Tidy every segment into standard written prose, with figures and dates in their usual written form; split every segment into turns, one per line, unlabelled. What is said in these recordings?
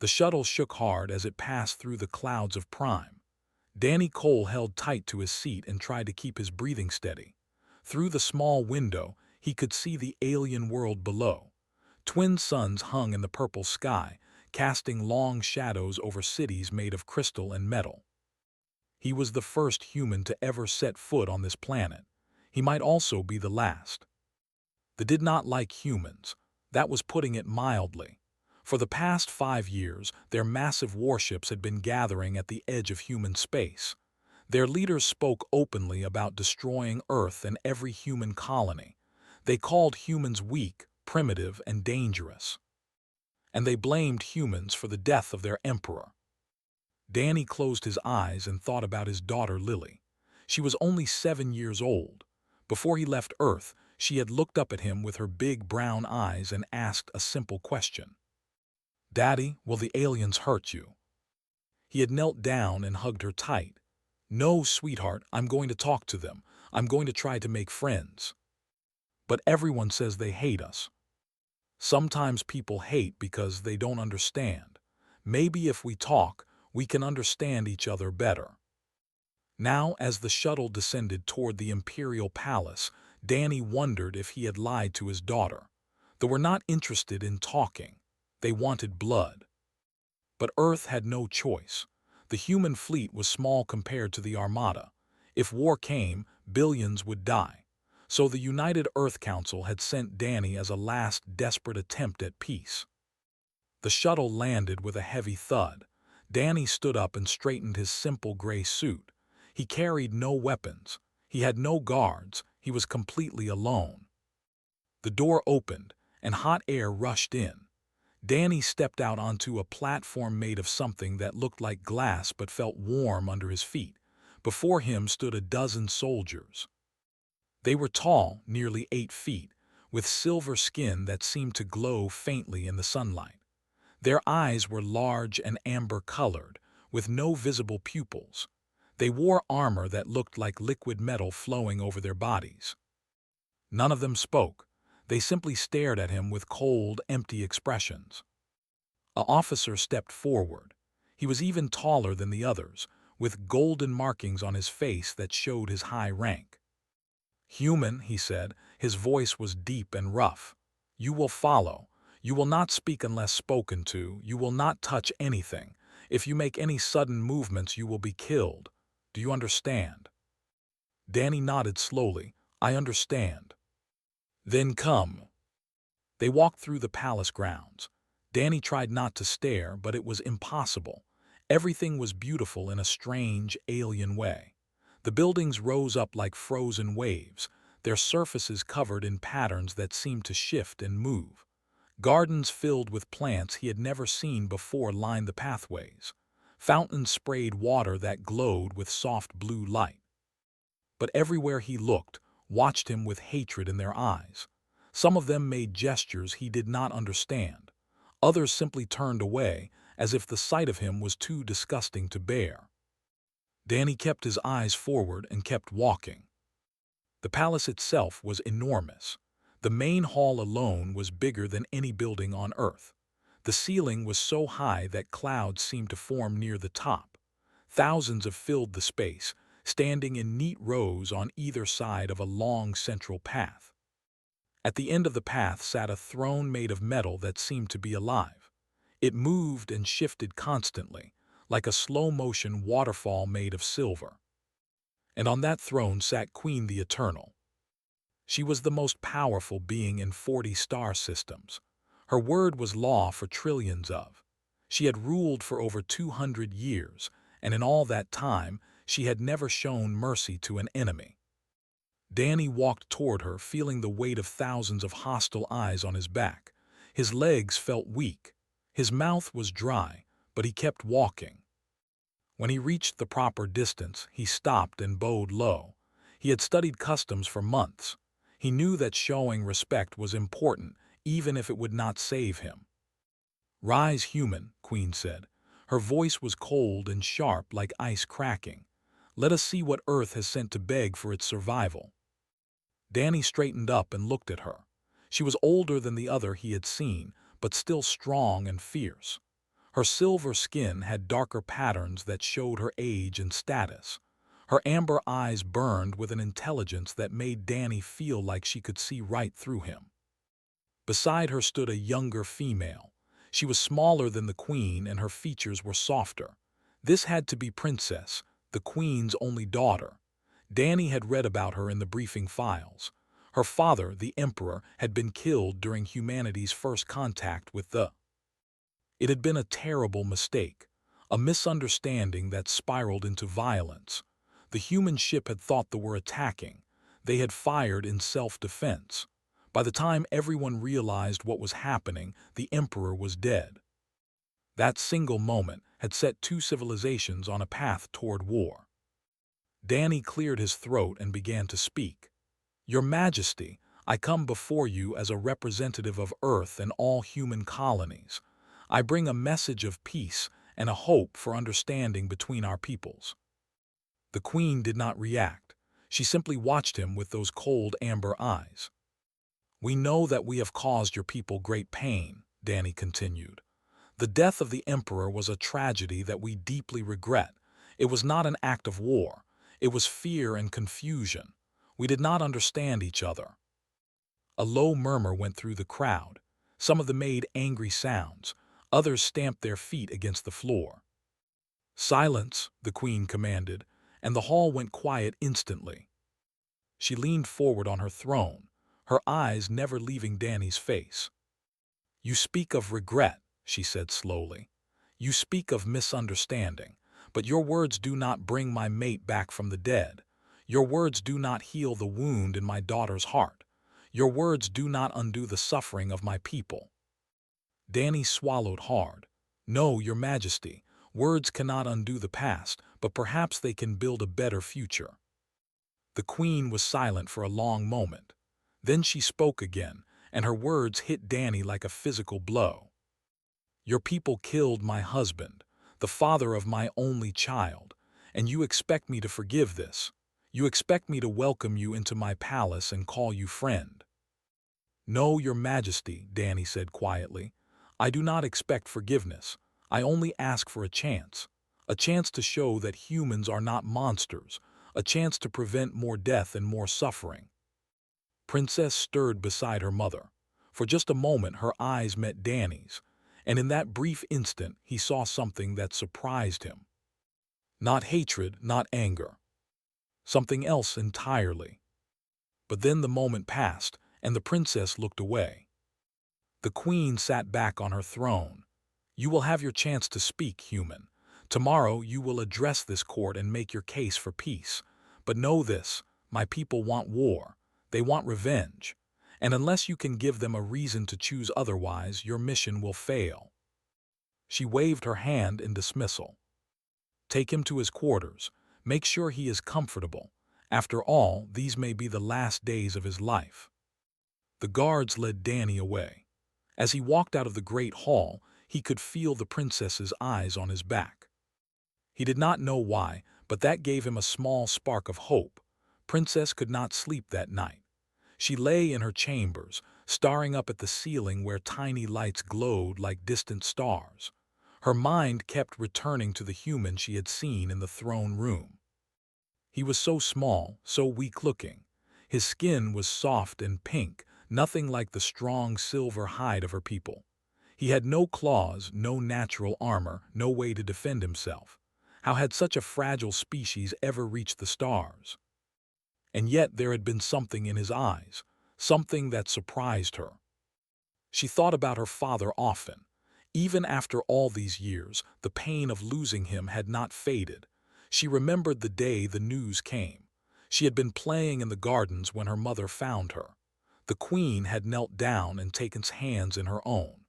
The shuttle shook hard as it passed through the clouds of prime. Danny Cole held tight to his seat and tried to keep his breathing steady. Through the small window, he could see the alien world below. Twin suns hung in the purple sky, casting long shadows over cities made of crystal and metal. He was the first human to ever set foot on this planet. He might also be the last. They did not like humans. That was putting it mildly. For the past 5 years, their massive warships had been gathering at the edge of human space. Their leaders spoke openly about destroying Earth and every human colony. They called humans weak, primitive, and dangerous. And they blamed humans for the death of their emperor. Danny closed his eyes and thought about his daughter Lily. She was only 7 years old. Before he left Earth, she had looked up at him with her big brown eyes and asked a simple question. "Daddy, will the aliens hurt you?" He had knelt down and hugged her tight. "No, sweetheart, I'm going to talk to them. I'm going to try to make friends. But everyone says they hate us. Sometimes people hate because they don't understand. Maybe if we talk, we can understand each other better." Now, as the shuttle descended toward the Imperial Palace, Danny wondered if he had lied to his daughter. They were not interested in talking. They wanted blood. But Earth had no choice. The human fleet was small compared to the Armada. If war came, billions would die. So the United Earth Council had sent Danny as a last desperate attempt at peace. The shuttle landed with a heavy thud. Danny stood up and straightened his simple gray suit. He carried no weapons. He had no guards. He was completely alone. The door opened, and hot air rushed in. Danny stepped out onto a platform made of something that looked like glass but felt warm under his feet. Before him stood a dozen soldiers. They were tall, nearly 8 feet, with silver skin that seemed to glow faintly in the sunlight. Their eyes were large and amber-colored, with no visible pupils. They wore armor that looked like liquid metal flowing over their bodies. None of them spoke. They simply stared at him with cold, empty expressions. An officer stepped forward. He was even taller than the others, with golden markings on his face that showed his high rank. "Human," he said, his voice was deep and rough. "You will follow. You will not speak unless spoken to. You will not touch anything. If you make any sudden movements, you will be killed. Do you understand?" Danny nodded slowly. "I understand." "Then come." They walked through the palace grounds. Danny tried not to stare, but it was impossible. Everything was beautiful in a strange, alien way. The buildings rose up like frozen waves, their surfaces covered in patterns that seemed to shift and move. Gardens filled with plants he had never seen before lined the pathways. Fountains sprayed water that glowed with soft blue light. But everywhere he looked, watched him with hatred in their eyes. Some of them made gestures he did not understand. Others simply turned away, as if the sight of him was too disgusting to bear. Danny kept his eyes forward and kept walking. The palace itself was enormous. The main hall alone was bigger than any building on Earth. The ceiling was so high that clouds seemed to form near the top. Thousands filled the space, standing in neat rows on either side of a long central path. At the end of the path sat a throne made of metal that seemed to be alive. It moved and shifted constantly, like a slow-motion waterfall made of silver. And on that throne sat Queen the Eternal. She was the most powerful being in 40 star systems. Her word was law for trillions of. She had ruled for over 200 years, and in all that time, she had never shown mercy to an enemy. Danny walked toward her, feeling the weight of thousands of hostile eyes on his back. His legs felt weak. His mouth was dry, but he kept walking. When he reached the proper distance, he stopped and bowed low. He had studied customs for months. He knew that showing respect was important, even if it would not save him. "Rise, human," Queen said. Her voice was cold and sharp like ice cracking. "Let us see what Earth has sent to beg for its survival." Danny straightened up and looked at her. She was older than the other he had seen, but still strong and fierce. Her silver skin had darker patterns that showed her age and status. Her amber eyes burned with an intelligence that made Danny feel like she could see right through him. Beside her stood a younger female. She was smaller than the queen and her features were softer. This had to be Princess, the queen's only daughter. Danny had read about her in the briefing files. Her father, the Emperor, had been killed during humanity's first contact with the. It had been a terrible mistake, a misunderstanding that spiraled into violence. The human ship had thought they were attacking. They had fired in self-defense. By the time everyone realized what was happening, the Emperor was dead. That single moment had set two civilizations on a path toward war. Danny cleared his throat and began to speak. "Your Majesty, I come before you as a representative of Earth and all human colonies. I bring a message of peace and a hope for understanding between our peoples." The Queen did not react. She simply watched him with those cold amber eyes. "We know that we have caused your people great pain," Danny continued. "The death of the Emperor was a tragedy that we deeply regret. It was not an act of war. It was fear and confusion. We did not understand each other." A low murmur went through the crowd. Some of them made angry sounds. Others stamped their feet against the floor. "Silence," the Queen commanded, and the hall went quiet instantly. She leaned forward on her throne, her eyes never leaving Danny's face. "You speak of regret," she said slowly. "You speak of misunderstanding, but your words do not bring my mate back from the dead. Your words do not heal the wound in my daughter's heart. Your words do not undo the suffering of my people." Danny swallowed hard. "No, Your Majesty, words cannot undo the past, but perhaps they can build a better future." The Queen was silent for a long moment. Then she spoke again, and her words hit Danny like a physical blow. "Your people killed my husband, the father of my only child, and you expect me to forgive this. You expect me to welcome you into my palace and call you friend." "No, Your Majesty," Danny said quietly. "I do not expect forgiveness. I only ask for a chance to show that humans are not monsters, a chance to prevent more death and more suffering." Princess stirred beside her mother. For just a moment her eyes met Danny's, and in that brief instant he saw something that surprised him. Not hatred, not anger. Something else entirely. But then the moment passed, and the princess looked away. The Queen sat back on her throne. "You will have your chance to speak, human. Tomorrow you will address this court and make your case for peace. But know this, my people want war. They want revenge. And unless you can give them a reason to choose otherwise, your mission will fail." She waved her hand in dismissal. "Take him to his quarters. Make sure he is comfortable. After all, these may be the last days of his life." The guards led Danny away. As he walked out of the great hall, he could feel the princess's eyes on his back. He did not know why, but that gave him a small spark of hope. Princess could not sleep that night. She lay in her chambers, staring up at the ceiling where tiny lights glowed like distant stars. Her mind kept returning to the human she had seen in the throne room. He was so small, so weak-looking. His skin was soft and pink, nothing like the strong silver hide of her people. He had no claws, no natural armor, no way to defend himself. How had such a fragile species ever reached the stars? And yet there had been something in his eyes, something that surprised her. She thought about her father often. Even after all these years, the pain of losing him had not faded. She remembered the day the news came. She had been playing in the gardens when her mother found her. The Queen had knelt down and taken his hands in her own.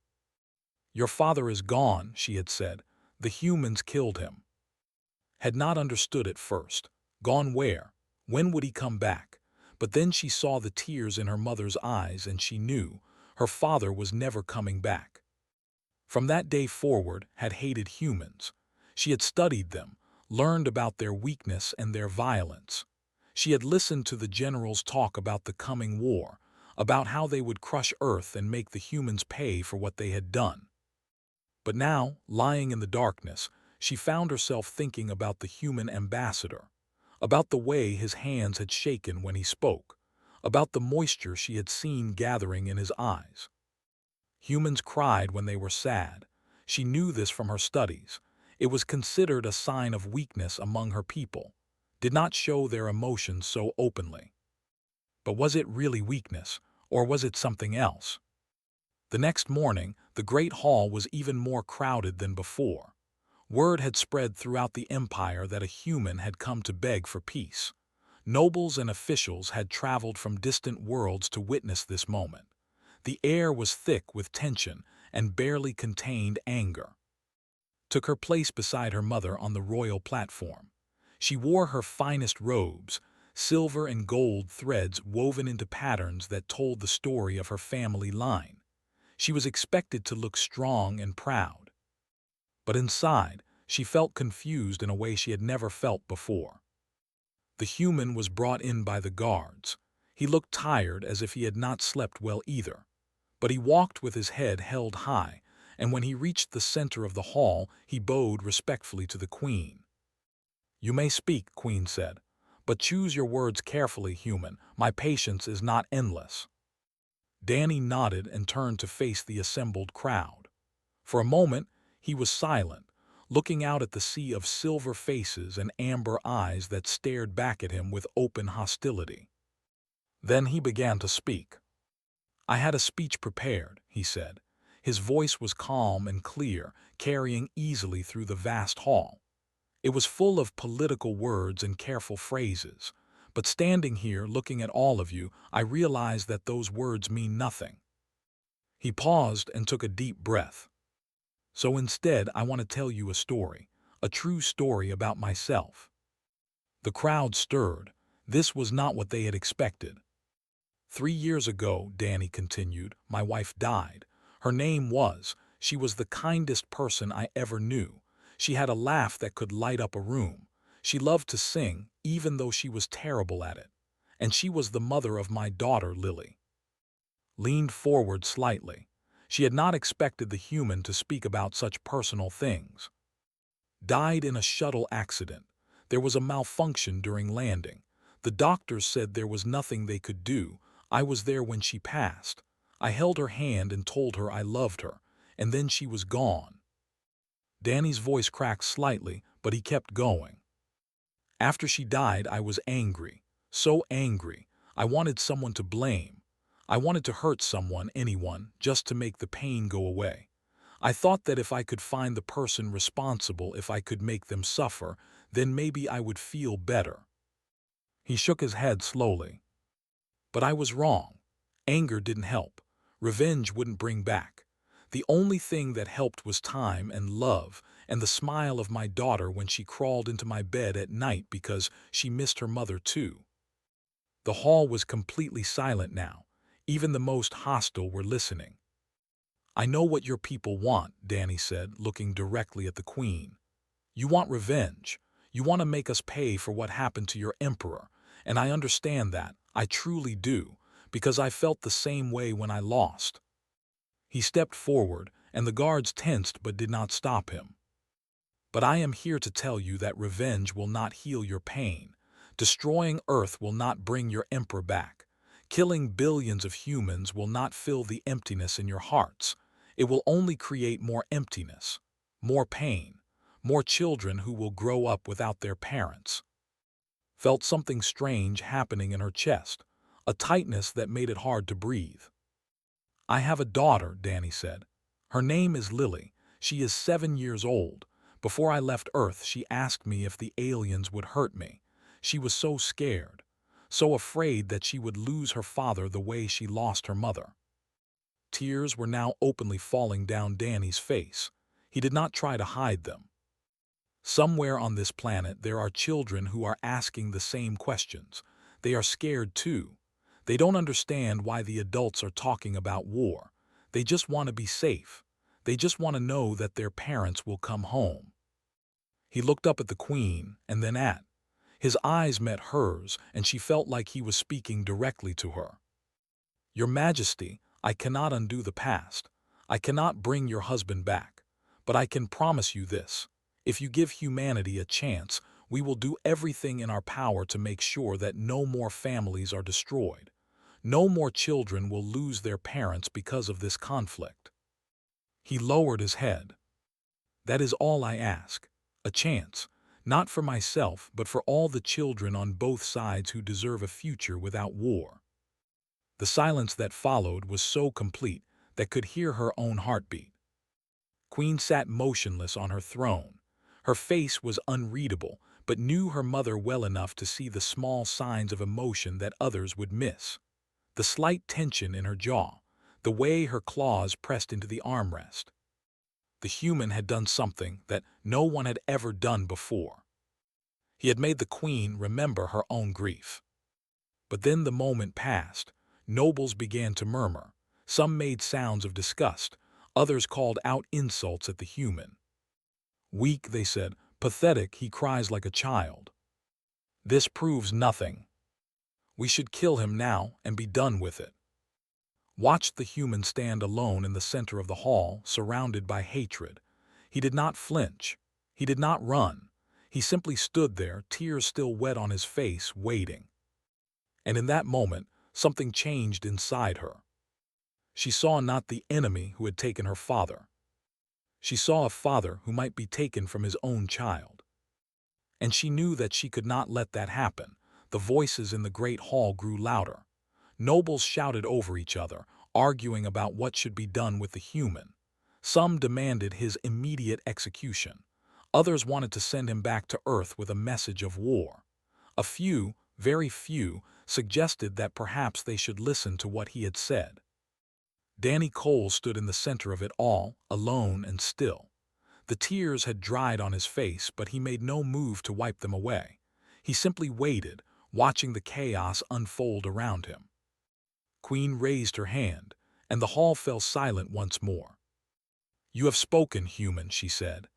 "Your father is gone," she had said. "The humans killed him." Had not understood at first. Gone where? When would he come back? But then she saw the tears in her mother's eyes and she knew her father was never coming back. From that day forward, had hated humans. She had studied them, learned about their weakness and their violence. She had listened to the generals talk about the coming war, about how they would crush Earth and make the humans pay for what they had done. But now, lying in the darkness, she found herself thinking about the human ambassador, about the way his hands had shaken when he spoke, about the moisture she had seen gathering in his eyes. Humans cried when they were sad. She knew this from her studies. It was considered a sign of weakness among her people, did not show their emotions so openly. But was it really weakness, or was it something else? The next morning, the great hall was even more crowded than before. Word had spread throughout the empire that a human had come to beg for peace. Nobles and officials had traveled from distant worlds to witness this moment. The air was thick with tension and barely contained anger. Took her place beside her mother on the royal platform. She wore her finest robes, silver and gold threads woven into patterns that told the story of her family line. She was expected to look strong and proud. But inside, she felt confused in a way she had never felt before. The human was brought in by the guards. He looked tired, as if he had not slept well either. But he walked with his head held high, and when he reached the center of the hall, he bowed respectfully to the queen. "You may speak," Queen said, "but choose your words carefully, human. My patience is not endless." Danny nodded and turned to face the assembled crowd. For a moment, he was silent, looking out at the sea of silver faces and amber eyes that stared back at him with open hostility. Then he began to speak. "I had a speech prepared," he said. His voice was calm and clear, carrying easily through the vast hall. It was full of political words and careful phrases. But standing here, looking at all of you, I realized that those words mean nothing. He paused and took a deep breath. "So instead, I want to tell you a story, a true story about myself." The crowd stirred. This was not what they had expected. "3 years ago," Danny continued, "my wife died. Her name was, she was the kindest person I ever knew. She had a laugh that could light up a room. She loved to sing, even though she was terrible at it. And she was the mother of my daughter, Lily." Leaned forward slightly. She had not expected the human to speak about such personal things. "Died in a shuttle accident. There was a malfunction during landing. The doctors said there was nothing they could do. I was there when she passed. I held her hand and told her I loved her, and then she was gone." Danny's voice cracked slightly, but he kept going. "After she died, I was angry. So angry. I wanted someone to blame. I wanted to hurt someone, anyone, just to make the pain go away. I thought that if I could find the person responsible, if I could make them suffer, then maybe I would feel better." He shook his head slowly. "But I was wrong. Anger didn't help. Revenge wouldn't bring back. The only thing that helped was time and love and the smile of my daughter when she crawled into my bed at night because she missed her mother too." The hall was completely silent now. Even the most hostile were listening. "I know what your people want," Danny said, looking directly at the queen. "You want revenge. You want to make us pay for what happened to your emperor. And I understand that. I truly do, because I felt the same way when I lost." He stepped forward, and the guards tensed but did not stop him. "But I am here to tell you that revenge will not heal your pain. Destroying Earth will not bring your emperor back. Killing billions of humans will not fill the emptiness in your hearts. It will only create more emptiness, more pain, more children who will grow up without their parents." Felt something strange happening in her chest, a tightness that made it hard to breathe. "I have a daughter," Danny said. "Her name is Lily. She is 7 years old. Before I left Earth, she asked me if the aliens would hurt me. She was so scared, so afraid that she would lose her father the way she lost her mother." Tears were now openly falling down Danny's face. He did not try to hide them. Somewhere on this planet there are children who are asking the same questions. They are scared too. They don't understand why the adults are talking about war. They just want to be safe. They just want to know that their parents will come home. He looked up at the queen and then at. His eyes met hers, and she felt like he was speaking directly to her. "Your Majesty, I cannot undo the past. I cannot bring your husband back. But I can promise you this. If you give humanity a chance, we will do everything in our power to make sure that no more families are destroyed. No more children will lose their parents because of this conflict." He lowered his head. "That is all I ask. A chance. Not for myself, but for all the children on both sides who deserve a future without war." The silence that followed was so complete that could hear her own heartbeat. Queen sat motionless on her throne. Her face was unreadable, but knew her mother well enough to see the small signs of emotion that others would miss. The slight tension in her jaw, the way her claws pressed into the armrest. The human had done something that no one had ever done before. He had made the queen remember her own grief. But then the moment passed. Nobles began to murmur. Some made sounds of disgust. Others called out insults at the human. "Weak," they said. "Pathetic, he cries like a child. This proves nothing. We should kill him now and be done with it." Watched the human stand alone in the center of the hall, surrounded by hatred. He did not flinch. He did not run. He simply stood there, tears still wet on his face, waiting. And in that moment, something changed inside her. She saw not the enemy who had taken her father. She saw a father who might be taken from his own child. And she knew that she could not let that happen. The voices in the great hall grew louder. Nobles shouted over each other, arguing about what should be done with the human. Some demanded his immediate execution. Others wanted to send him back to Earth with a message of war. A few, very few, suggested that perhaps they should listen to what he had said. Danny Cole stood in the center of it all, alone and still. The tears had dried on his face, but he made no move to wipe them away. He simply waited, watching the chaos unfold around him. Queen raised her hand, and the hall fell silent once more. "You have spoken, human," she said,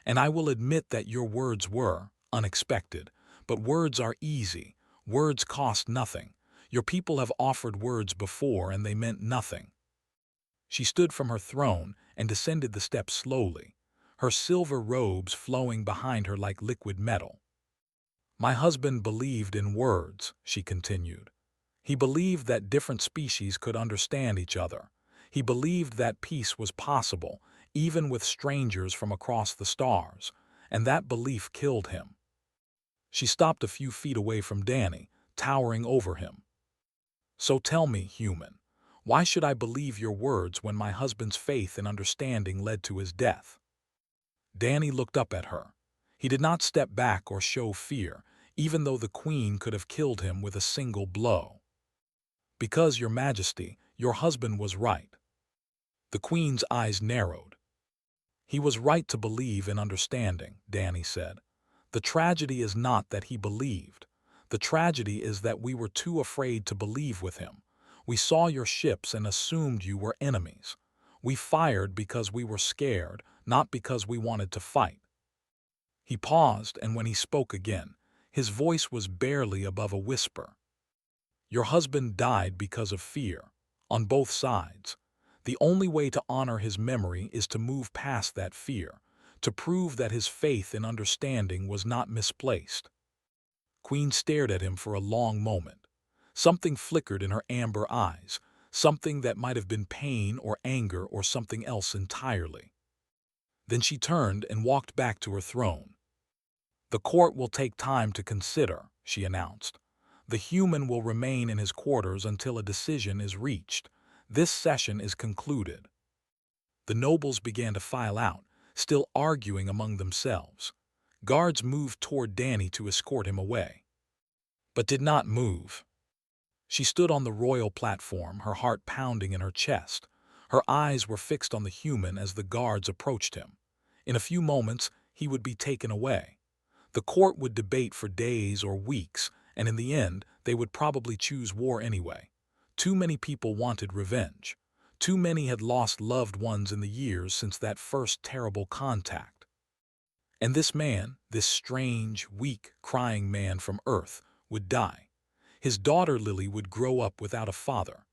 "and I will admit that your words were unexpected. But words are easy. Words cost nothing. Your people have offered words before, and they meant nothing." She stood from her throne and descended the steps slowly, her silver robes flowing behind her like liquid metal. "My husband believed in words," she continued. "He believed that different species could understand each other. He believed that peace was possible, even with strangers from across the stars, and that belief killed him." She stopped a few feet away from Danny, towering over him. "So tell me, human, why should I believe your words when my husband's faith and understanding led to his death?" Danny looked up at her. He did not step back or show fear, even though the queen could have killed him with a single blow. "Because, your majesty, your husband was right." The queen's eyes narrowed. "He was right to believe in understanding," Danny said. "The tragedy is not that he believed. The tragedy is that we were too afraid to believe with him. We saw your ships and assumed you were enemies. We fired because we were scared, not because we wanted to fight." He paused, and when he spoke again, his voice was barely above a whisper. "Your husband died because of fear, on both sides. The only way to honor his memory is to move past that fear, to prove that his faith and understanding was not misplaced." Queen stared at him for a long moment. Something flickered in her amber eyes, something that might have been pain or anger or something else entirely. Then she turned and walked back to her throne. "The court will take time to consider," she announced. "The human will remain in his quarters until a decision is reached. This session is concluded." The nobles began to file out, still arguing among themselves. Guards moved toward Danny to escort him away, but did not move. She stood on the royal platform, her heart pounding in her chest. Her eyes were fixed on the human as the guards approached him. In a few moments, he would be taken away. The court would debate for days or weeks, and in the end, they would probably choose war anyway. Too many people wanted revenge. Too many had lost loved ones in the years since that first terrible contact. And this man, this strange, weak, crying man from Earth, would die. His daughter Lily would grow up without a father.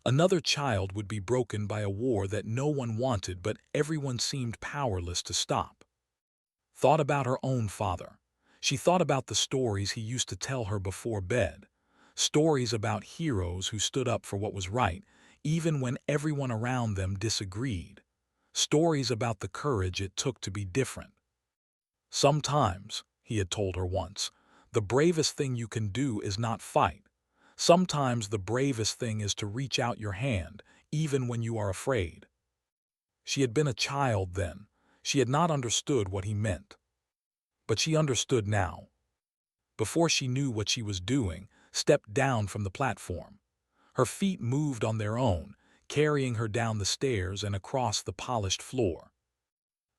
Another child would be broken by a war that no one wanted but everyone seemed powerless to stop. Thought about her own father. She thought about the stories he used to tell her before bed. Stories about heroes who stood up for what was right, even when everyone around them disagreed. Stories about the courage it took to be different. Sometimes, he had told her once, the bravest thing you can do is not fight. Sometimes the bravest thing is to reach out your hand, even when you are afraid. She had been a child then. She had not understood what he meant. But she understood now. Before she knew what she was doing, stepped down from the platform. Her feet moved on their own, carrying her down the stairs and across the polished floor.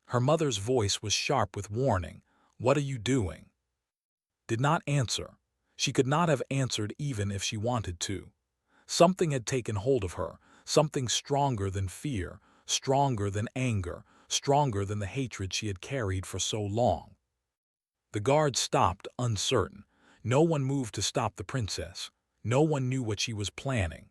Her mother's voice was sharp with warning. "What are you doing?" Did not answer. She could not have answered even if she wanted to. Something had taken hold of her, something stronger than fear, stronger than anger, stronger than the hatred she had carried for so long. The guards stopped, uncertain. No one moved to stop the princess. No one knew what she was planning.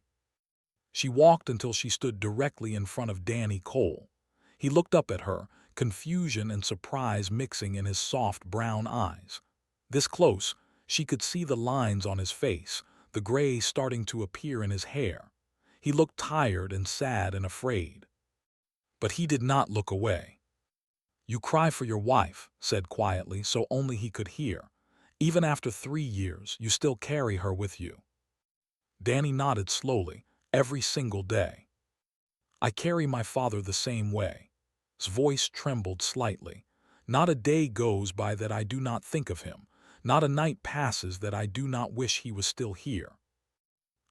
She walked until she stood directly in front of Danny Cole. He looked up at her, confusion and surprise mixing in his soft brown eyes. This close, she could see the lines on his face, the gray starting to appear in his hair. He looked tired and sad and afraid. But he did not look away. "You cry for your wife," said quietly so only he could hear. "Even after 3 years, you still carry her with you." Danny nodded slowly, every single day. "I carry my father the same way." His voice trembled slightly. "Not a day goes by that I do not think of him. Not a night passes that I do not wish he was still here."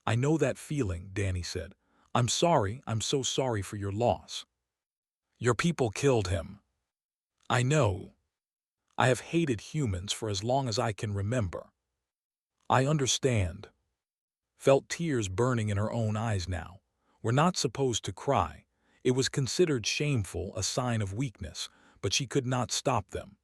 "I know that feeling," Danny said. I'm so sorry for your loss." "Your people killed him." "I know. I have hated humans for as long as I can remember." "I understand." Felt tears burning in her own eyes now. We're not supposed to cry. It was considered shameful, a sign of weakness, but she could not stop them.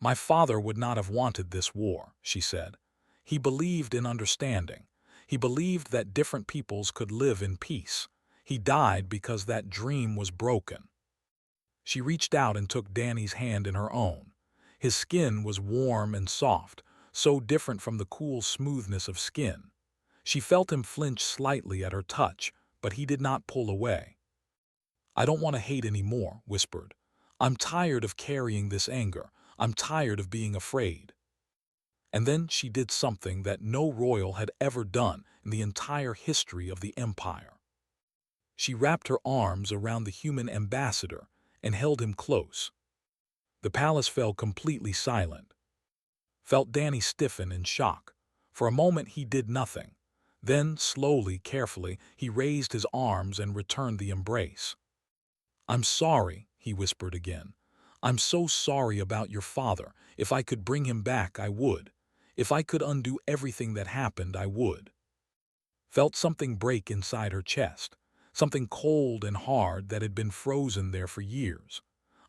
"My father would not have wanted this war," she said. "He believed in understanding. He believed that different peoples could live in peace. He died because that dream was broken." She reached out and took Danny's hand in her own. His skin was warm and soft, so different from the cool smoothness of skin. She felt him flinch slightly at her touch, but he did not pull away. "I don't want to hate anymore," whispered. "I'm tired of carrying this anger. I'm tired of being afraid." And then she did something that no royal had ever done in the entire history of the empire. She wrapped her arms around the human ambassador and held him close. The palace fell completely silent. Felt Danny stiffen in shock. For a moment he did nothing. Then, slowly, carefully, he raised his arms and returned the embrace. "I'm sorry," he whispered again. "I'm so sorry about your father. If I could bring him back, I would. If I could undo everything that happened, I would." Felt something break inside her chest, something cold and hard that had been frozen there for years.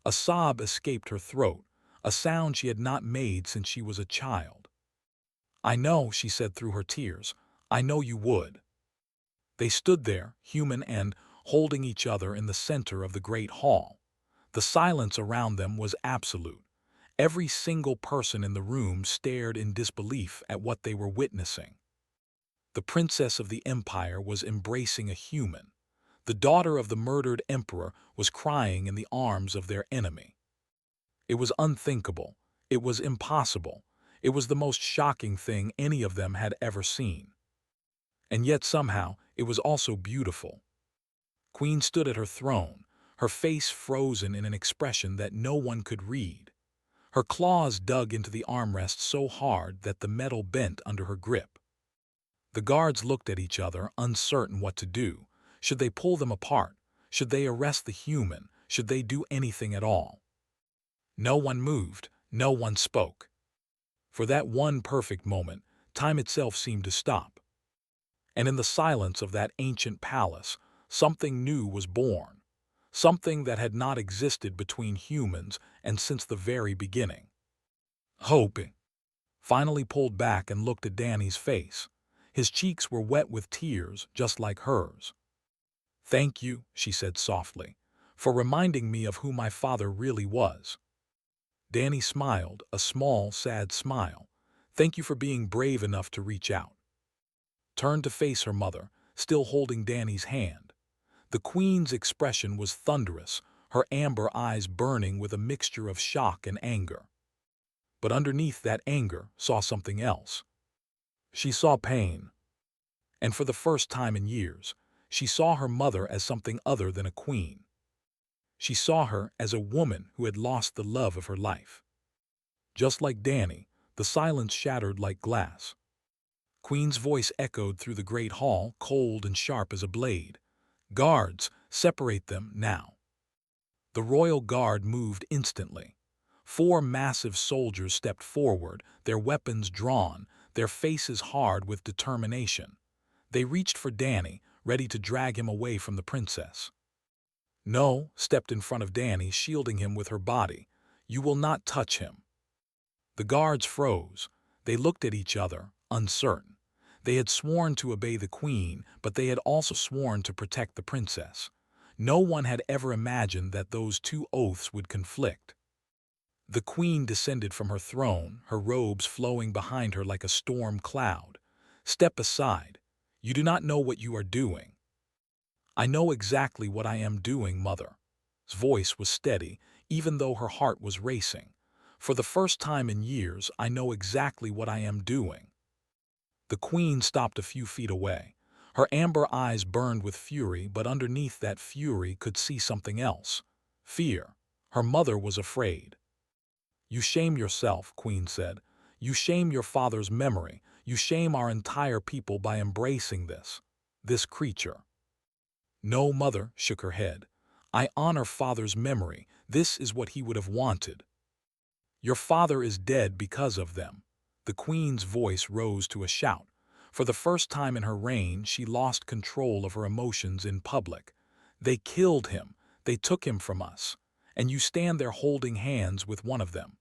A sob escaped her throat, a sound she had not made since she was a child. "I know," she said through her tears. "I know you would." They stood there, human and holding each other in the center of the great hall. The silence around them was absolute. Every single person in the room stared in disbelief at what they were witnessing. The princess of the empire was embracing a human. The daughter of the murdered emperor was crying in the arms of their enemy. It was unthinkable. It was impossible. It was the most shocking thing any of them had ever seen. And yet somehow it was also beautiful. Queen stood at her throne, her face frozen in an expression that no one could read. Her claws dug into the armrest so hard that the metal bent under her grip. The guards looked at each other, uncertain what to do. Should they pull them apart? Should they arrest the human? Should they do anything at all? No one moved. No one spoke. For that one perfect moment, time itself seemed to stop. And in the silence of that ancient palace, something new was born. Something that had not existed between humans and since the very beginning. Hope finally pulled back and looked at Danny's face. His cheeks were wet with tears, just like hers. "Thank you," she said softly, "for reminding me of who my father really was." Danny smiled, a small, sad smile. "Thank you for being brave enough to reach out." Turned to face her mother, still holding Danny's hand. The Queen's expression was thunderous, her amber eyes burning with a mixture of shock and anger. But underneath that anger saw something else. She saw pain. And for the first time in years, she saw her mother as something other than a queen. She saw her as a woman who had lost the love of her life. Just like Danny, the silence shattered like glass. Queen's voice echoed through the great hall, cold and sharp as a blade. "Guards, separate them now." The royal guard moved instantly. 4 massive soldiers stepped forward, their weapons drawn, their faces hard with determination. They reached for Danny, ready to drag him away from the princess. "No," stepped in front of Danny, shielding him with her body. "You will not touch him." The guards froze. They looked at each other, uncertain. They had sworn to obey the queen, but they had also sworn to protect the princess. No one had ever imagined that those 2 oaths would conflict. The queen descended from her throne, her robes flowing behind her like a storm cloud. "Step aside. You do not know what you are doing." "I know exactly what I am doing, Mother." His voice was steady, even though her heart was racing. "For the first time in years, I know exactly what I am doing." The queen stopped a few feet away. Her amber eyes burned with fury, but underneath that fury could see something else. Fear. Her mother was afraid. "You shame yourself," Queen said. "You shame your father's memory. You shame our entire people by embracing this creature." "No," Mother shook her head. "I honor father's memory. This is what he would have wanted." "Your father is dead because of them." The queen's voice rose to a shout. For the first time in her reign, she lost control of her emotions in public. "They killed him. They took him from us. And you stand there holding hands with one of them."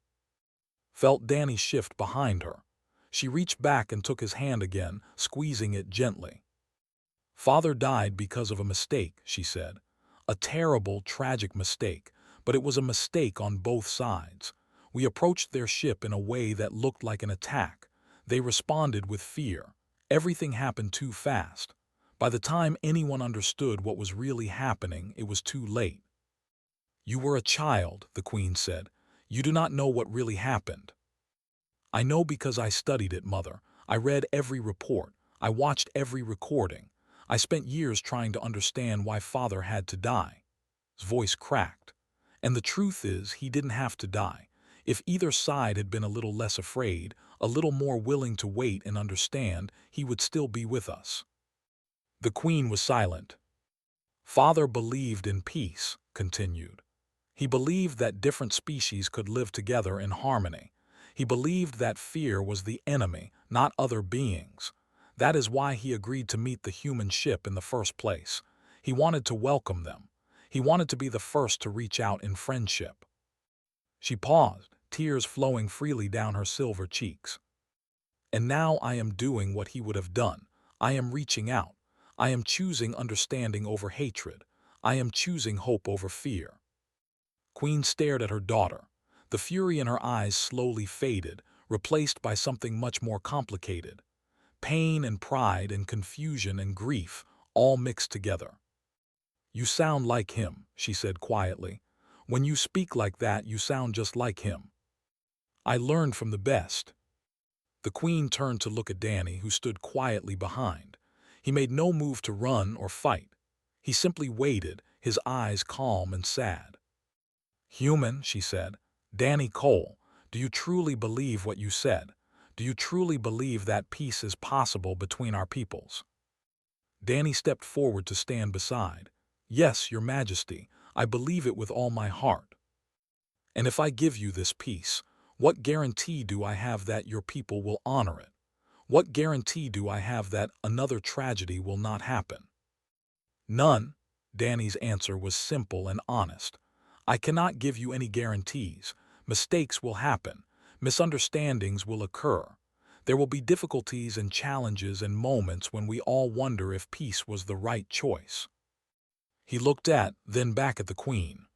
Felt Danny shift behind her. She reached back and took his hand again, squeezing it gently. "Father died because of a mistake," she said. "A terrible, tragic mistake, but it was a mistake on both sides. We approached their ship in a way that looked like an attack. They responded with fear. Everything happened too fast. By the time anyone understood what was really happening, it was too late." "You were a child," the queen said. "You do not know what really happened." "I know because I studied it, Mother. I read every report. I watched every recording. I spent years trying to understand why father had to die." His voice cracked. "And the truth is, he didn't have to die. If either side had been a little less afraid, a little more willing to wait and understand, he would still be with us." The queen was silent. "Father believed in peace," continued. "He believed that different species could live together in harmony. He believed that fear was the enemy, not other beings. That is why he agreed to meet the human ship in the first place. He wanted to welcome them. He wanted to be the first to reach out in friendship." She paused, tears flowing freely down her silver cheeks. "And now I am doing what he would have done. I am reaching out. I am choosing understanding over hatred. I am choosing hope over fear." Queen stared at her daughter. The fury in her eyes slowly faded, replaced by something much more complicated. Pain and pride and confusion and grief, all mixed together. "You sound like him," she said quietly. "When you speak like that, you sound just like him." "I learned from the best." The queen turned to look at Danny, who stood quietly behind. He made no move to run or fight. He simply waited, his eyes calm and sad. "Human," she said. "Danny Cole, do you truly believe what you said? Do you truly believe that peace is possible between our peoples?" Danny stepped forward to stand beside. "Yes, Your Majesty, I believe it with all my heart." "And if I give you this peace, what guarantee do I have that your people will honor it? What guarantee do I have that another tragedy will not happen?" "None." Danny's answer was simple and honest. "I cannot give you any guarantees. Mistakes will happen. Misunderstandings will occur. There will be difficulties and challenges and moments when we all wonder if peace was the right choice. He looked then back at the Queen.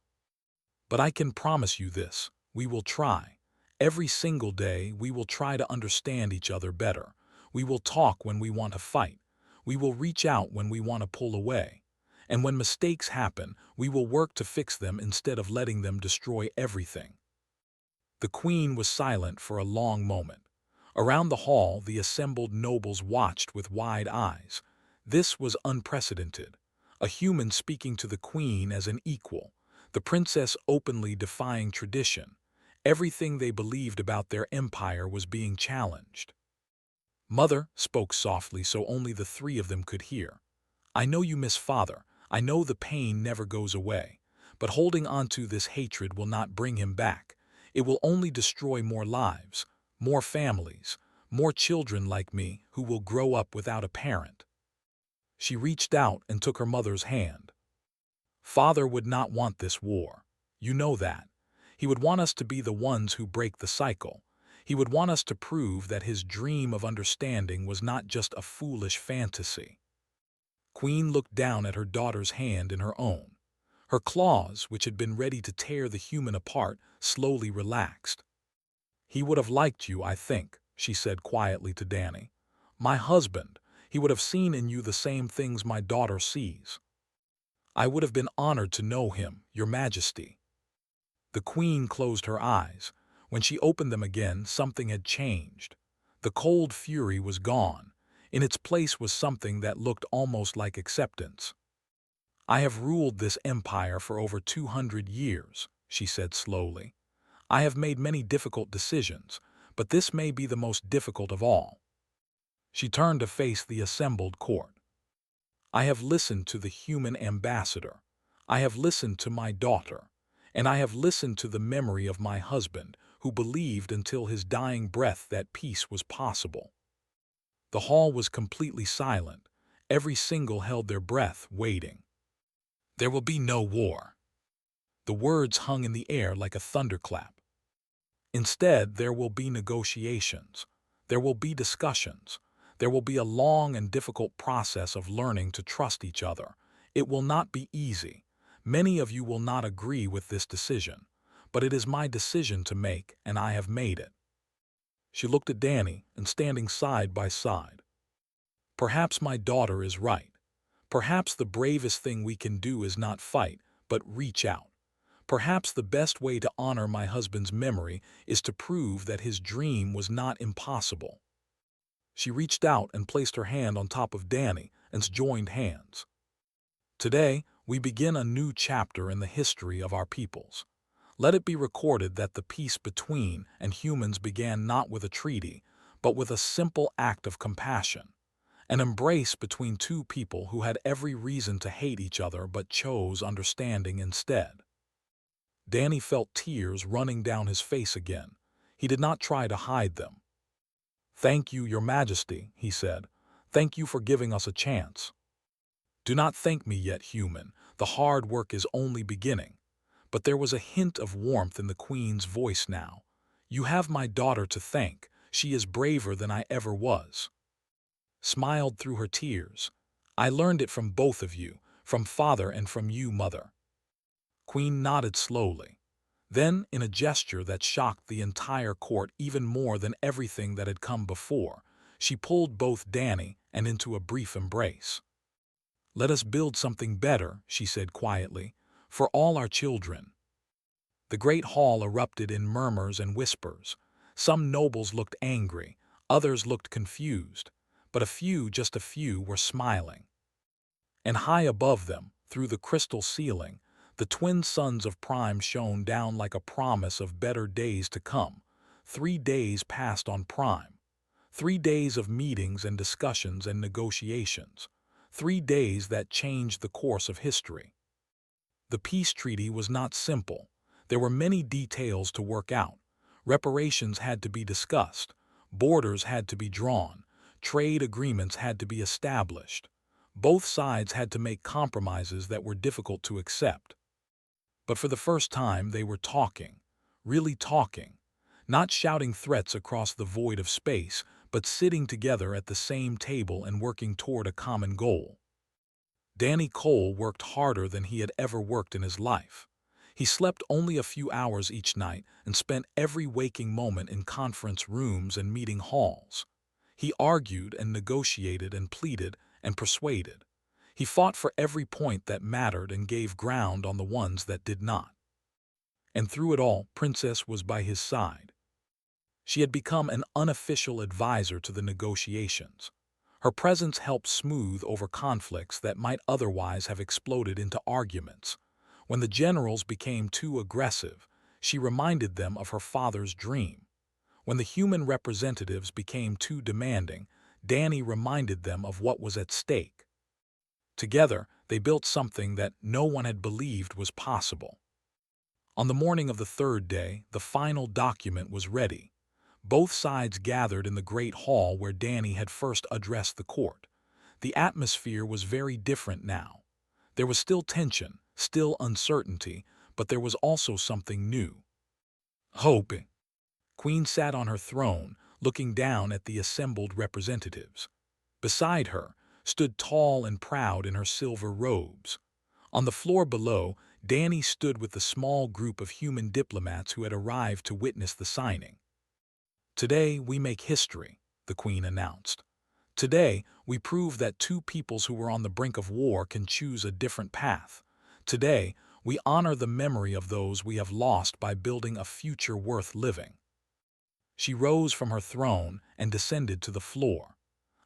But I can promise you this, we will try. Every single day, we will try to understand each other better. We will talk when we want to fight. We will reach out when we want to pull away. And when mistakes happen, we will work to fix them instead of letting them destroy everything. The Queen was silent for a long moment. Around the hall, the assembled nobles watched with wide eyes. This was unprecedented. A human speaking to the Queen as an equal. The princess openly defying tradition. Everything they believed about their empire was being challenged. Mother spoke softly so only the three of them could hear. I know you miss father. I know the pain never goes away. But holding on to this hatred will not bring him back. It will only destroy more lives, more families, more children like me who will grow up without a parent. She reached out and took her mother's hand. Father would not want this war. You know that. He would want us to be the ones who break the cycle. He would want us to prove that his dream of understanding was not just a foolish fantasy. Queen looked down at her daughter's hand in her own. Her claws, which had been ready to tear the human apart, slowly relaxed. He would have liked you, I think, she said quietly to Danny. My husband, he would have seen in you the same things my daughter sees. I would have been honored to know him, Your Majesty. The Queen closed her eyes. When she opened them again, something had changed. The cold fury was gone. In its place was something that looked almost like acceptance. I have ruled this empire for over 200 years, she said slowly. I have made many difficult decisions, but this may be the most difficult of all. She turned to face the assembled court. I have listened to the human ambassador. I have listened to my daughter. And I have listened to the memory of my husband, who believed until his dying breath that peace was possible. The hall was completely silent. Every single held their breath, waiting. There will be no war. The words hung in the air like a thunderclap. Instead, there will be negotiations. There will be discussions. There will be a long and difficult process of learning to trust each other. It will not be easy. Many of you will not agree with this decision, but it is my decision to make, and I have made it. She looked at Danny, and standing side by side. Perhaps my daughter is right. Perhaps the bravest thing we can do is not fight, but reach out. Perhaps the best way to honor my husband's memory is to prove that his dream was not impossible. She reached out and placed her hand on top of Danny and joined hands. Today, we begin a new chapter in the history of our peoples. Let it be recorded that the peace between and humans began not with a treaty, but with a simple act of compassion, an embrace between two people who had every reason to hate each other but chose understanding instead. Danny felt tears running down his face again. He did not try to hide them. Thank you, Your Majesty, he said. Thank you for giving us a chance. Do not thank me yet, human. The hard work is only beginning. But there was a hint of warmth in the Queen's voice now. You have my daughter to thank. She is braver than I ever was. Smiled through her tears. I learned it from both of you, from father and from you, mother. Queen nodded slowly. Then, in a gesture that shocked the entire court even more than everything that had come before, she pulled both Danny and into a brief embrace. Let us build something better, she said quietly, for all our children. The great hall erupted in murmurs and whispers. Some nobles looked angry, others looked confused, but a few, just a few, were smiling. And high above them, through the crystal ceiling, the twin sons of Prime shone down like a promise of better days to come. 3 days passed on Prime. 3 days of meetings and discussions and negotiations. 3 days that changed the course of history. The peace treaty was not simple. There were many details to work out. Reparations had to be discussed. Borders had to be drawn. Trade agreements had to be established. Both sides had to make compromises that were difficult to accept. But for the first time, they were talking, really talking, not shouting threats across the void of space, but sitting together at the same table and working toward a common goal. Danny Cole worked harder than he had ever worked in his life. He slept only a few hours each night and spent every waking moment in conference rooms and meeting halls. He argued and negotiated and pleaded and persuaded. He fought for every point that mattered and gave ground on the ones that did not. And through it all, Princess was by his side. She had become an unofficial advisor to the negotiations. Her presence helped smooth over conflicts that might otherwise have exploded into arguments. When the generals became too aggressive, she reminded them of her father's dream. When the human representatives became too demanding, Danny reminded them of what was at stake. Together, they built something that no one had believed was possible. On the morning of the third day, the final document was ready. Both sides gathered in the great hall where Danny had first addressed the court. The atmosphere was very different now. There was still tension, still uncertainty, but there was also something new. Hope. Queen sat on her throne, looking down at the assembled representatives. Beside her stood tall and proud in her silver robes. On the floor below, Danny stood with the small group of human diplomats who had arrived to witness the signing. "Today we make history," the Queen announced. "Today we prove that two peoples who were on the brink of war can choose a different path. Today we honor the memory of those we have lost by building a future worth living." She rose from her throne and descended to the floor.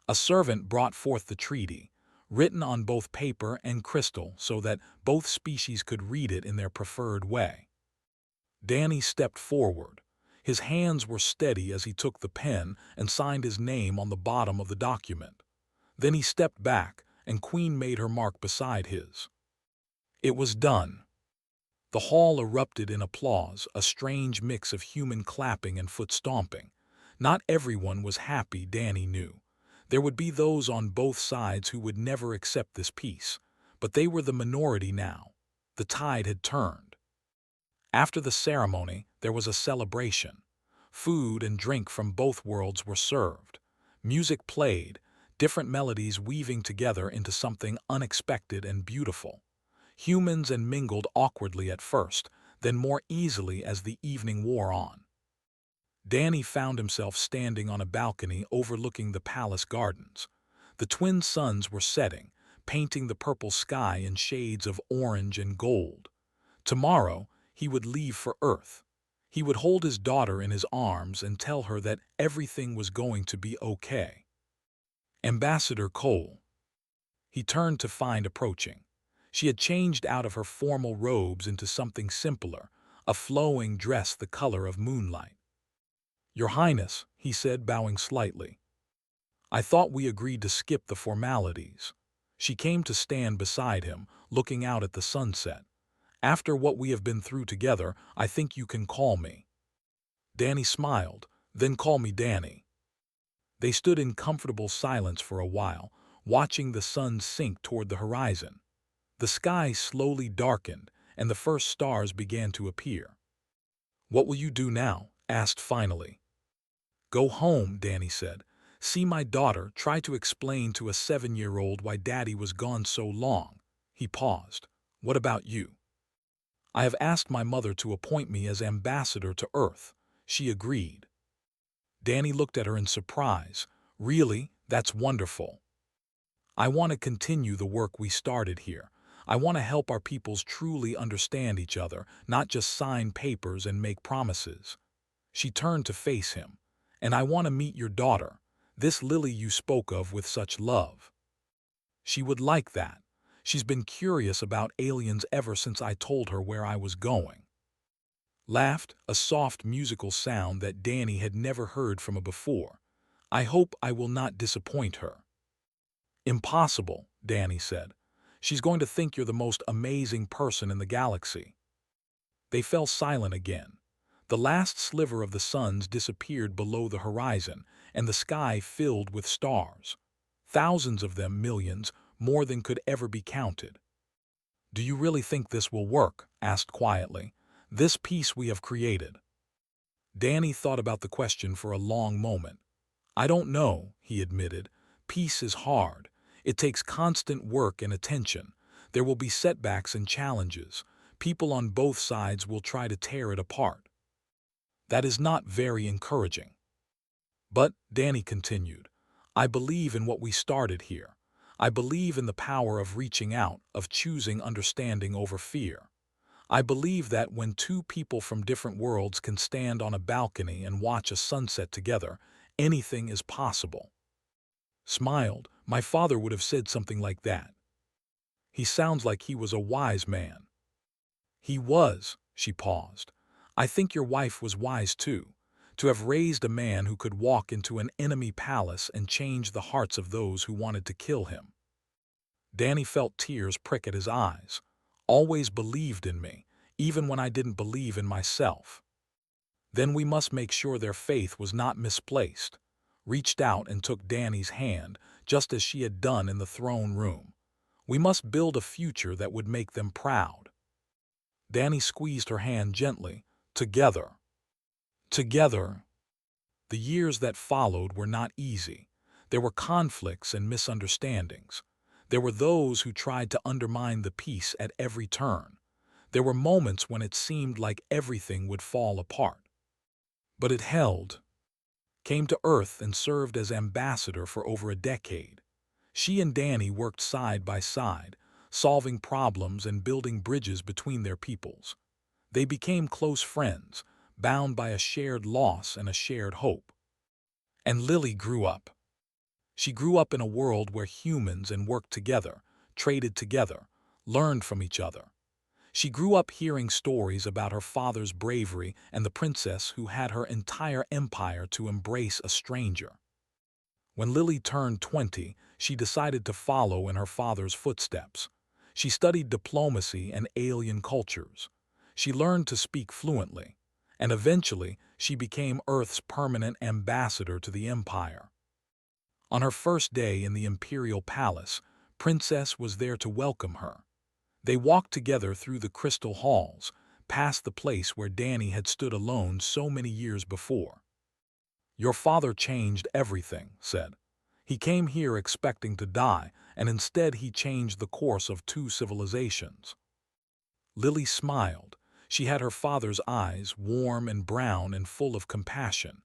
A servant brought forth the treaty, written on both paper and crystal so that both species could read it in their preferred way. Danny stepped forward. His hands were steady as he took the pen and signed his name on the bottom of the document. Then he stepped back, and Queen made her mark beside his. It was done. The hall erupted in applause, a strange mix of human clapping and foot stomping. Not everyone was happy, Danny knew. There would be those on both sides who would never accept this peace, but they were the minority now. The tide had turned. After the ceremony, there was a celebration. Food and drink from both worlds were served. Music played, different melodies weaving together into something unexpected and beautiful. Humans and mingled awkwardly at first, then more easily as the evening wore on. Danny found himself standing on a balcony overlooking the palace gardens. The twin suns were setting, painting the purple sky in shades of orange and gold. Tomorrow, he would leave for Earth. He would hold his daughter in his arms and tell her that everything was going to be okay. Ambassador Cole. He turned to find approaching. She had changed out of her formal robes into something simpler, a flowing dress the color of moonlight. "Your Highness," he said, bowing slightly. "I thought we agreed to skip the formalities." She came to stand beside him, looking out at the sunset. "After what we have been through together, I think you can call me." Danny smiled. "Then call me Danny." They stood in comfortable silence for a while, watching the sun sink toward the horizon. The sky slowly darkened, and the first stars began to appear. "What will you do now?" asked finally. "Go home," Danny said. "See my daughter, try to explain to a 7-year-old why Daddy was gone so long." He paused. "What about you?" "I have asked my mother to appoint me as ambassador to Earth." She agreed. Danny looked at her in surprise. "Really? That's wonderful. I want to continue the work we started here. I want to help our peoples truly understand each other, not just sign papers and make promises." She turned to face him. "And I want to meet your daughter, this Lily you spoke of with such love." "She would like that. She's been curious about aliens ever since I told her where I was going." Laughed, a soft musical sound that Danny had never heard from her before. "I hope I will not disappoint her." "Impossible," Danny said. "She's going to think you're the most amazing person in the galaxy." They fell silent again. The last sliver of the suns disappeared below the horizon, and the sky filled with stars. Thousands of them, millions, more than could ever be counted. "Do you really think this will work?" asked quietly. "This peace we have created?" Danny thought about the question for a long moment. I don't know, he admitted. Peace is hard. It takes constant work and attention. There will be setbacks and challenges. People on both sides will try to tear it apart. That is not very encouraging. But, Danny continued, I believe in what we started here. I believe in the power of reaching out, of choosing understanding over fear. I believe that when two people from different worlds can stand on a balcony and watch a sunset together, anything is possible. Smiled, my father would have said something like that. He sounds like he was a wise man. He was, she paused. I think your wife was wise too, to have raised a man who could walk into an enemy palace and change the hearts of those who wanted to kill him. Danny felt tears prick at his eyes. Always believed in me, even when I didn't believe in myself. Then we must make sure their faith was not misplaced. Reached out and took Danny's hand, just as she had done in the throne room. We must build a future that would make them proud. Danny squeezed her hand gently. Together. Together. The years that followed were not easy. There were conflicts and misunderstandings. There were those who tried to undermine the peace at every turn. There were moments when it seemed like everything would fall apart. But it held. Came to Earth and served as ambassador for over a decade. She and Danny worked side by side, solving problems and building bridges between their peoples. They became close friends, bound by a shared loss and a shared hope. And Lily grew up. She grew up in a world where humans and worked together, traded together, learned from each other. She grew up hearing stories about her father's bravery and the princess who had her entire empire to embrace a stranger. When Lily turned 20, she decided to follow in her father's footsteps. She studied diplomacy and alien cultures. She learned to speak fluently, and eventually she became Earth's permanent ambassador to the Empire. On her first day in the Imperial Palace, Princess was there to welcome her. They walked together through the crystal halls, past the place where Danny had stood alone so many years before. Your father changed everything, said. He came here expecting to die, and instead he changed the course of two civilizations. Lily smiled. She had her father's eyes, warm and brown and full of compassion.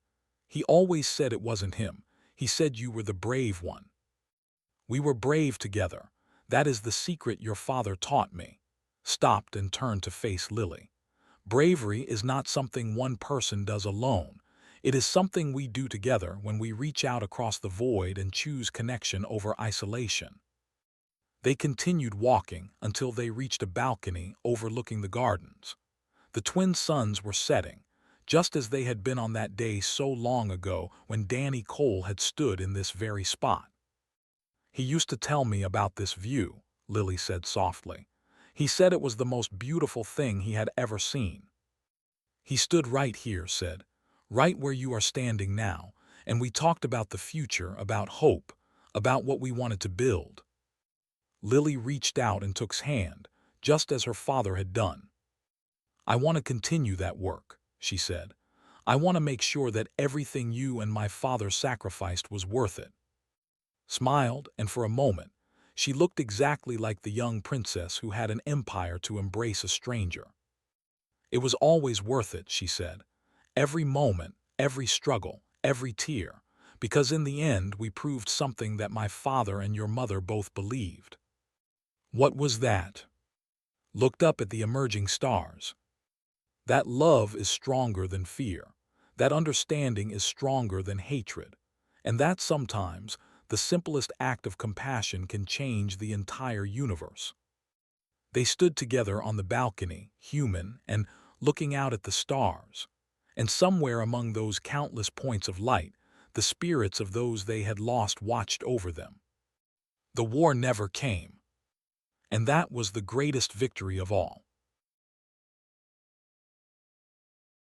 He always said it wasn't him. He said you were the brave one. We were brave together. That is the secret your father taught me. Stopped and turned to face Lily. Bravery is not something one person does alone. It is something we do together when we reach out across the void and choose connection over isolation. They continued walking until they reached a balcony overlooking the gardens. The twin suns were setting, just as they had been on that day so long ago when Danny Cole had stood in this very spot. He used to tell me about this view, Lily said softly. He said it was the most beautiful thing he had ever seen. He stood right here, said, right where you are standing now, and we talked about the future, about hope, about what we wanted to build. Lily reached out and took his hand, just as her father had done. I want to continue that work, she said. I want to make sure that everything you and my father sacrificed was worth it. Smiled, and for a moment, she looked exactly like the young princess who had an empire to embrace a stranger. It was always worth it, she said. Every moment, every struggle, every tear, because in the end we proved something that my father and your mother both believed. What was that? Looked up at the emerging stars. That love is stronger than fear. That understanding is stronger than hatred. And that sometimes, the simplest act of compassion can change the entire universe. They stood together on the balcony, human, and looking out at the stars. And somewhere among those countless points of light, the spirits of those they had lost watched over them. The war never came. And that was the greatest victory of all.